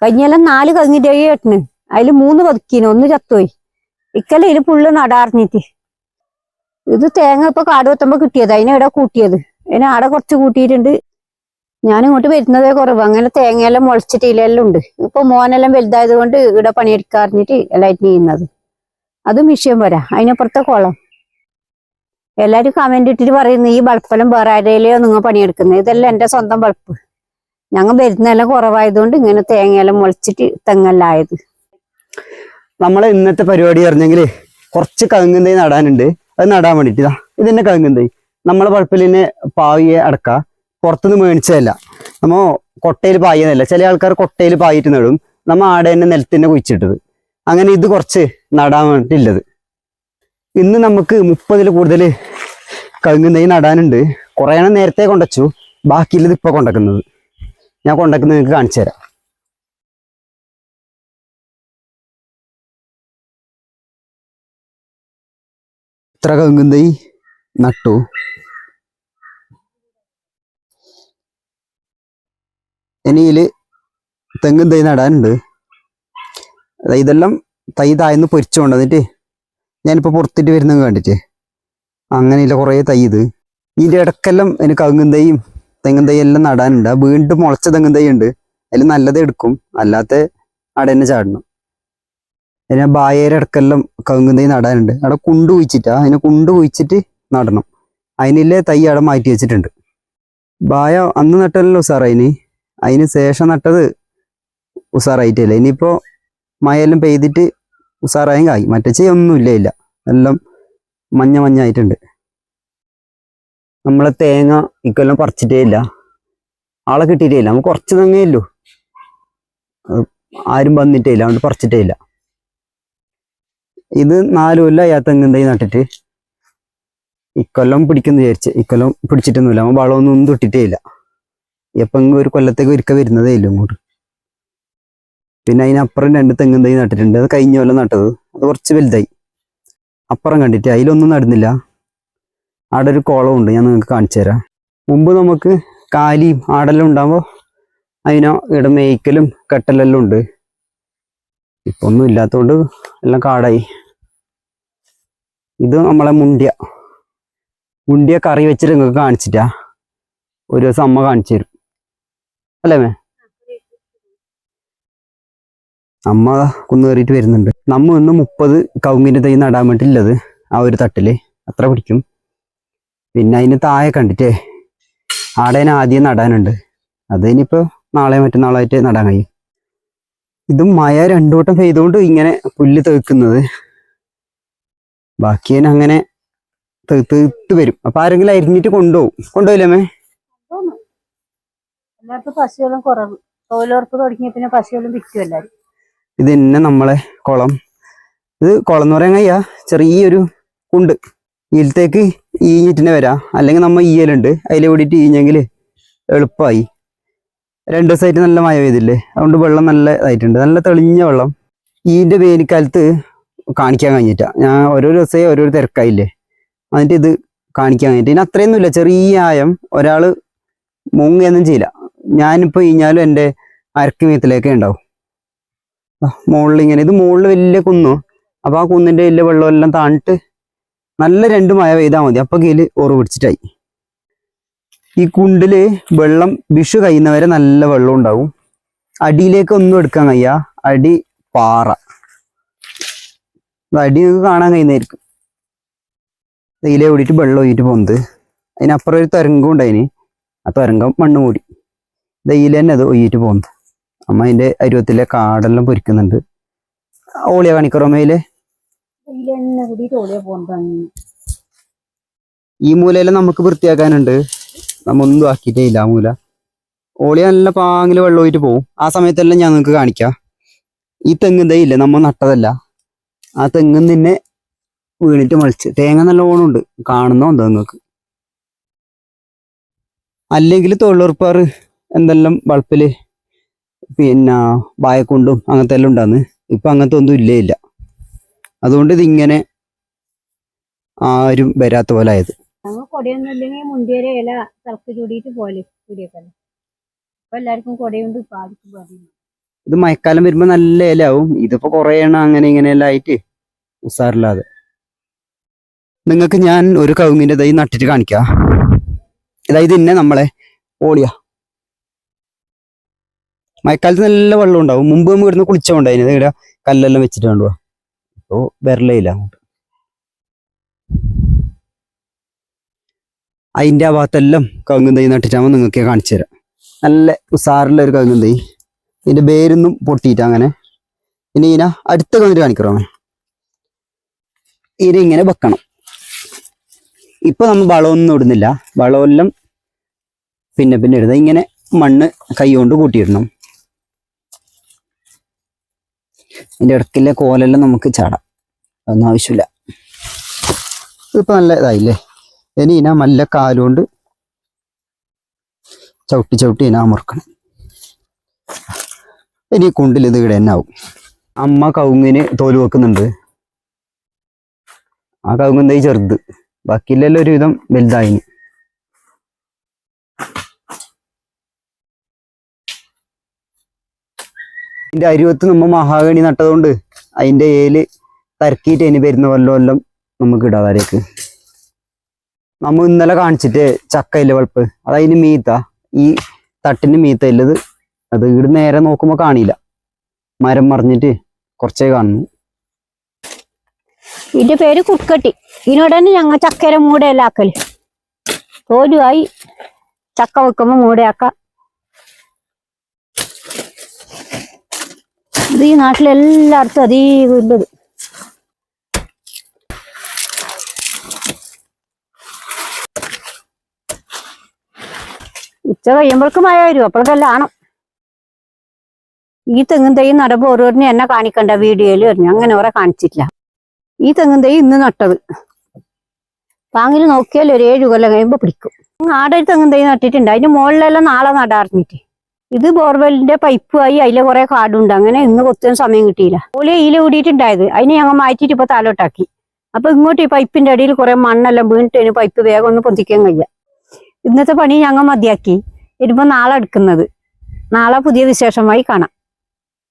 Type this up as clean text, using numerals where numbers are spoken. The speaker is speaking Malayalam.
കഴിഞ്ഞെല്ലാം 4 കങ്ങിന്റെ ഏട്ടന് അതില് 3 പതുക്കീന്, 1 ചത്തുപോയി. ഇക്കല്ല ഇതില് പുള്ള് നടാറിഞ്ഞിട്ട്. ഇത് തേങ്ങ ഇപ്പൊ കാട് വെത്തുമ്പോ കിട്ടിയത്, അതിനെവിടെ കൂട്ടിയത്, അതിനെ ആടെ കുറച്ച് കൂട്ടിയിട്ടുണ്ട്. ഞാൻ ഇങ്ങോട്ട് വരുന്നതേ കുറവ്, അങ്ങനെ തേങ്ങയെല്ലാം മുളച്ചിട്ട് ഇലെല്ലാം ഉണ്ട്. ഇപ്പൊ മോനെല്ലാം വലുതായത് കൊണ്ട് ഇവിടെ പണിയെടുക്കാറിഞ്ഞിട്ട് എല്ലായിട്ട് ചെയ്യുന്നത്. അത് മിഷ്യൻ പോരാ, അതിനപ്പുറത്തെ കുളം. എല്ലാരും കമന്റ് ഇട്ടിട്ട് പറയുന്നു ഈ ബൾപ്പെല്ലാം വേറെ ആരെയോ നിങ്ങൾ പണിയെടുക്കുന്നത്. ഇതെല്ലാം എന്റെ സ്വന്തം ബൾപ്പ്. ഞങ്ങൾ വരുന്നെല്ലാം കുറവായതുകൊണ്ട് ഇങ്ങനെ തേങ്ങയെല്ലാം മുളച്ചിട്ട് തെങ്ങെല്ലാം ആയത്. നമ്മളെ ഇന്നത്തെ പരിപാടി പറഞ്ഞെങ്കിൽ കുറച്ച് കവുങ്ങും തൈ നടാനുണ്ട്. അത് നടാൻ വേണ്ടിട്ട് ഇതന്നെ കവുങ്ങും തൈ. നമ്മളെ പഴപ്പിലിനെ പാവിയെ അടക്ക പുറത്തുനിന്ന് മേടിച്ചതല്ല, നമ്മ കൊട്ടയിൽ പായുന്നതല്ല. ചില ആൾക്കാർ കൊട്ടയിൽ പായിട്ട് നടും, നമ്മ ആടെ തന്നെ നിലത്തിന്നെ കുഴിച്ചിട്ടത്. അങ്ങനെ ഇത് കുറച്ച് നടാൻ വേണ്ടിയിട്ടുള്ളത്. ഇന്ന് നമുക്ക് 30 കൂടുതൽ കവുങ്ങും തൈ നടാനുണ്ട്. കുറേ എണ്ണം നേരത്തെ കൊണ്ടുവച്ചു, ബാക്കിയുള്ളത് ഇപ്പൊ കൊണ്ടുവക്കുന്നത്. ഞാൻ കൊണ്ടുവക്കുന്നത് നിങ്ങൾക്ക് കാണിച്ചു തരാം. ഇത്ര കവുങ്ങും തൈ നട്ടു. ഇനിയില് തെങ്ങും തൈ നടാനുണ്ട്. ഇതെല്ലാം തൈ താഴ്ന്ന് പൊരിച്ചു കൊണ്ടുവന്നിട്ട് ഞാനിപ്പോൾ പുറത്തിട്ട് വരുന്നത് കണ്ടിട്ട് അങ്ങനെയില്ല കുറേ തൈ. ഇതിൻ്റെ ഇടക്കെല്ലാം എനിക്ക് കവുങ്ങും തൈയും തെങ്ങും തൈ എല്ലാം നടാനുണ്ട്. വീണ്ടും മുളച്ച തെങ്ങും തൈ ഉണ്ട്, അതിൽ നല്ലത് എടുക്കും, അല്ലാത്ത അവിടെ തന്നെ ചാടണം. അതിനെ ബായേരെ ഇടക്കെല്ലാം കവുങ്ങും തൈ നടാനുണ്ട്. അവിടെ കുണ്ട് കുഴിച്ചിട്ടാ, അതിനെ കുണ്ട് കുഴിച്ചിട്ട് നടണം. അതിനില്ലേ തൈ അവിടെ മാറ്റി വെച്ചിട്ടുണ്ട്. ബായ അന്ന് നട്ടല്ലോ ഉസാറായിന്, അതിന് ശേഷം നട്ടത് ഉസാറായിട്ടില്ല. ഇനിയിപ്പോൾ മഴയെല്ലാം പെയ്തിട്ട് ഉസാറായും കായി. മറ്റേ ഒന്നുമില്ല, ഇല്ല, എല്ലാം മഞ്ഞായിട്ടുണ്ട്. നമ്മളെ തേങ്ങ ഇക്കൊല്ലം പറിച്ചിട്ടേ ഇല്ല, ആളെ കിട്ടിയിട്ടേ ഇല്ല. നമുക്ക് കുറച്ച് തെങ്ങയല്ലോ, ആരും വന്നിട്ടേ ഇല്ല, അതുകൊണ്ട് പറിച്ചിട്ടേ ഇല്ല. ഇത് 4 കൊല്ലം ആ തെങ്ങും തൈ നട്ടിട്ട് ഇക്കൊല്ലം പിടിക്കുന്നു വിചാരിച്ച്. ഇക്കൊല്ലം പിടിച്ചിട്ടൊന്നുമില്ല, നമ്മൾ വളമൊന്നും തൊട്ടിട്ടേ ഇല്ല. എപ്പം ഒരു കൊല്ലത്തേക്ക് ഒരിക്കൽ വരുന്നതേ ഇല്ല ഇങ്ങോട്ട്. പിന്നെ അതിനപ്പുറം 2 തെങ്ങും തൈ നട്ടിട്ടുണ്ട്. അത് കഴിഞ്ഞ കൊല്ലം നട്ടത്, അത് കുറച്ച് വലുതായി. അപ്പുറം കണ്ടിട്ട് അതിലൊന്നും നടുന്നില്ല. അവിടെ ഒരു കുളമുണ്ട്, ഞാൻ നിങ്ങൾക്ക് കാണിച്ചു തരാം. മുമ്പ് നമുക്ക് കാലിയും ആടെല്ലാം ഉണ്ടാകുമ്പോൾ അതിനോ ഇവിടെ മേയ്ക്കലും കെട്ടലെല്ലാം ഉണ്ട്. ഇപ്പൊ ഒന്നും ഇല്ലാത്തതുകൊണ്ട് എല്ലാം കാടായി. ഇത് നമ്മളെ മുണ്ടിയ കറി വെച്ചിട്ട് നിങ്ങൾക്ക് കാണിച്ചിട്ടാ ഒരു ദിവസം അമ്മ കാണിച്ചു തരും, അല്ലേ മേ? അമ്മ കുന്നു കയറിയിട്ട് വരുന്നുണ്ട്. നമ്മ ഇന്ന് 30 കവുങ്ങിൻ്റെ തൈ നടാൻ വേണ്ടിയിട്ടുള്ളത് ആ ഒരു തട്ടില് അത്ര പിടിക്കും. പിന്നെ അതിന് താഴെ കണ്ടിട്ടേ ആടേനെ ആദ്യം നടാനുണ്ട്. അത് ഇനിയിപ്പോൾ നാളെ മറ്റന്നാളായിട്ട് നടാൻ കഴിയും. ഇതും മഴ 2 വട്ടം പെയ്തുകൊണ്ട് ഇങ്ങനെ പുല്ല് തെക്കുന്നത്. ബാക്കി അങ്ങനെ തെത്ത് വരും. അപ്പൊ ആരെങ്കിലും അരിഞ്ഞിട്ട് കൊണ്ടുപോയില്ലേ? എല്ലാവർക്കും പശുവെല്ലാം കുറവ്, തൊഴിലുറപ്പ് തുടങ്ങിയ പിന്നെ പശുവെല്ലാം വിൽക്കും എല്ലാവരും. ഇത് തന്നെ നമ്മളെ കുളം. ഇത് കുളം എന്ന് പറയാൻ കഴിയാ, ചെറിയൊരു കുണ്ട്. ഇതിലത്തേക്ക് ഈഞ്ഞിട്ടിനെ വരാം, അല്ലെങ്കിൽ നമ്മൾ ഈയലുണ്ട് അതിൽ കൂടിയിട്ട് ഈഞ്ഞെങ്കിൽ എളുപ്പമായി. 2 ദിവസമായിട്ട് നല്ല മഴ പെയ്തില്ലേ, അതുകൊണ്ട് വെള്ളം നല്ല ഇതായിട്ടുണ്ട്, നല്ല തെളിഞ്ഞ വെള്ളം. ഇതിൻ്റെ വേനൽക്കാലത്ത് കാണിക്കാൻ കഴിഞ്ഞിട്ടാ. ഞാൻ ഓരോ ദിവസമേ ഓരോരോ തിരക്കായില്ലേ, എന്നിട്ട് ഇത് കാണിക്കാൻ കഴിഞ്ഞിട്ട്. ഇതിന് അത്രയൊന്നുമില്ല, ചെറിയ ആയം. ഒരാൾ മുങ്ങയൊന്നും ചെയ്യില്ല. ഞാനിപ്പോൾ ഈഞ്ഞാലും എൻ്റെ അരക്ക് മീത്തിലേക്കേ ഉണ്ടാവും. മുകളിൽ ഇങ്ങനെ, ഇത് മുകളിൽ വലിയ കുന്നു. അപ്പോൾ ആ കുന്നിൻ്റെ വലിയ വെള്ളമെല്ലാം താണിട്ട് നല്ല 2 മഴ പെയ്താൽ മതി, അപ്പോൾ കീഴിൽ ഓറ് പിടിച്ചിട്ടായി. ഈ കുണ്ടില് വെള്ളം വിഷു കഴിയുന്നവരെ നല്ല വെള്ളം ഉണ്ടാവും. അടിയിലേക്ക് ഒന്നും എടുക്കാൻ കഴിയാ, അടി പാറ. അടി നിങ്ങൾക്ക് കാണാൻ കഴിയുന്നതായിരിക്കും. ഇതിലെ ഓടിയിട്ട് വെള്ളം ഒഴിയിട്ട് പോകുന്നത്. അതിനപ്പുറം ഒരു തുരങ്കം ഉണ്ടായിന്, ആ തുരങ്കം മണ്ണ് മൂടി. ഇതിൽ തന്നെ അത് ഒഴിയിട്ട് പോകുന്നത്. അമ്മ അതിൻ്റെ അരുവത്തിലെ കാടെല്ലാം പൊരിക്കുന്നുണ്ട്. ഓളിയ കാണിക്കറോമയിലെ ഈ മൂലയെല്ലാം നമുക്ക് വൃത്തിയാക്കാനുണ്ട്, നമ്മ ഒന്നും ആക്കിയിട്ടേ ഇല്ല. ആ മൂല ഓളിയ നല്ല പാങ്ങില് വെള്ളം ഒഴിയിട്ട് പോകും. ആ സമയത്തെല്ലാം ഞാൻ നിങ്ങൾക്ക് കാണിക്കാം. ഈ തെങ്ങും തൈ ഇല്ലേ, നമ്മ നട്ടതല്ല, ആ തെങ്ങും തന്നെ വീണിട്ട് മുളച്ച് തേങ്ങ നല്ലോണം ഉണ്ട്, കാണുന്നുണ്ടോ നിങ്ങൾക്ക്? അല്ലെങ്കിൽ തൊഴിലുറപ്പാർ എന്തെല്ലാം വളപ്പില് പിന്നെ വായക്കൊണ്ടും അങ്ങനത്തെ എല്ലാം ഉണ്ടാന്ന്. ഇപ്പൊ അങ്ങനത്തെ ഒന്നും ഇല്ല. അതുകൊണ്ട് ഇതിങ്ങനെ ആരും വരാത്ത പോലെ ആയത്. കൊടയൊന്നും ഇല്ലെങ്കിൽ മുണ്ടിയൊരു ഇല തിളക്ക് ചൂടിയിട്ട് പോലെ ചൂടിയൊക്കെ. അപ്പൊ എല്ലാവർക്കും കൊടയുണ്ട്, ഇപ്പൊ ആർക്കും പാടില്ല. ഇത് മഴക്കാലം വരുമ്പോ നല്ല ഇലാവും. ഇതിപ്പോ കുറേ എണ്ണം അങ്ങനെ ഇങ്ങനെയെല്ലാം ആയിട്ട് ഉസാറില്ലാതെ. നിങ്ങൾക്ക് ഞാൻ ഒരു കവുങ്ങിന്റെ തൈ നട്ടിട്ട് കാണിക്കാം. ഇതായത് ഇന്നെ നമ്മളെ ഓളിയ മഴക്കാലത്ത് നല്ല വെള്ളം ഉണ്ടാവും. മുമ്പ് നമ്മൾ ഇവിടുന്ന് കുളിച്ചോണ്ടായിരുന്നു. ഇവിടെ കല്ലെല്ലാം വെച്ചിട്ട് കണ്ടുപോവാ. ഇപ്പോ വരലയില്ല അങ്ങോട്ട്. അതിന്റെ ആ ഭാഗത്തെല്ലാം കവുങ്ങും തൈ നട്ടിട്ടാകുമ്പോൾ നിങ്ങൾക്ക് കാണിച്ചു തരാം. നല്ല ഉസാറുള്ള ഒരു കവുങ്ങും തൈ. ഇതിന്റെ വേരൊന്നും പൊട്ടിയിട്ട് അങ്ങനെ. ഇനി ഇതിനെ അടുത്ത കവുങ്ങിട്ട് കാണിക്കറോ. ഇതിങ്ങനെ വെക്കണം. ഇപ്പൊ നമ്മൾ വളമൊന്നും ഇടുന്നില്ല. വളമെല്ലാം പിന്നെ ഇടുന്നത്. ഇങ്ങനെ മണ്ണ് കൈ കൊണ്ട് കൂട്ടിയിടണം. അതിന്റെ ഇടക്കിലെ കോലെല്ലാം നമുക്ക് ചാടാം. അതൊന്നും ആവശ്യമില്ല. ഇതിപ്പോ നല്ല ഇതായില്ലേ. ഇനി ഇതിനെ നല്ല കാലുകൊണ്ട് ചവിട്ടി ഇതിനെ അമർക്കണം. ഇനി കുണ്ടിൽ ഇത് ഇവിടെ തന്നെ ആവും. അമ്മ കവുങ്ങിന് തോല് വെക്കുന്നുണ്ട്. ആ കവുങ്ങ് തൈ ചെറുത്, ബാക്കിയില്ലെല്ലാം ഒരുവിധം വലുതായിന്. ഇതിന്റെ അരുവത്ത് നമ്മ മഹാഗണി നട്ടതുകൊണ്ട് അതിന്റെ ഏല് തരക്കിയിട്ട് അതിന് വരുന്ന വല്ലം നമുക്ക് ഇടാതാരേക്ക്. നമ്മ ഇന്നലെ കാണിച്ചിട്ട് ചക്കയില്ല വളപ്പ്, അത് അതിന് മീത്ത, ഈ തട്ടിന് മീത്ത ഇല്ലത്. അത് ഇവിടെ നേരെ നോക്കുമ്പോ കാണില്ല, മരം മറിഞ്ഞിട്ട് കുറച്ചേ കാണുന്നു. ഇതിന്റെ പേര് കുക്കട്ടി. ഇതിനോട് തന്നെ ഞങ്ങൾ ചക്കര മൂടയെല്ലാം ആക്കല്. തോലുമായി ചക്ക വെക്കുമ്പോ മൂടയാക്കാം. ഇത് ഈ നാട്ടിലെല്ലായിടത്തും അധികം ഉള്ളത്. ഉച്ച കഴിയുമ്പോഴേക്ക് മഴ വരും, അപ്പോഴെല്ലാം ആണം. ഈ തെങ്ങും തൈ നടുമ്പോ ഓരോരിനെ എന്നെ കാണിക്കണ്ട വീഡിയോയിൽ പറഞ്ഞു, അങ്ങനെ ഓരോ കാണിച്ചിട്ടില്ല. ഈ തെങ്ങും തൈ ഇന്ന് നട്ടത്. പാങ്ങിൽ നോക്കിയാൽ ഒരു 7 കൊല്ലം കഴിയുമ്പോ പിടിക്കും. ആടെ ഒരു തെങ്ങും തൈ നട്ടിട്ടുണ്ട്. അതിന്റെ മുകളിലെല്ലാം നാളെ നടാറിഞ്ഞിട്ട്. ഇത് ബോർവെല്ലിന്റെ പൈപ്പുമായി, അതിലെ കുറെ കാടുണ്ട്. അങ്ങനെ ഇന്ന് കൊത്താൻ സമയം കിട്ടിയില്ല. ഓലെ ഈല കൂടിയിട്ടുണ്ടായത്, അതിന് ഞങ്ങൾ മാറ്റിയിട്ട് ഇപ്പൊ താലോട്ടാക്കി. അപ്പൊ ഇങ്ങോട്ട് ഈ പൈപ്പിന്റെ അടിയിൽ കുറെ മണ്ണെല്ലാം വീണിട്ട് പൈപ്പ് വേഗം ഒന്ന് പൊന്തിക്കാൻ കഴിയ. ഇന്നത്തെ പണി ഞങ്ങൾ മതിയാക്കി. ഇതിപ്പോ നാളെ എടുക്കുന്നത്. നാളെ പുതിയ വിശേഷമായി കാണാം.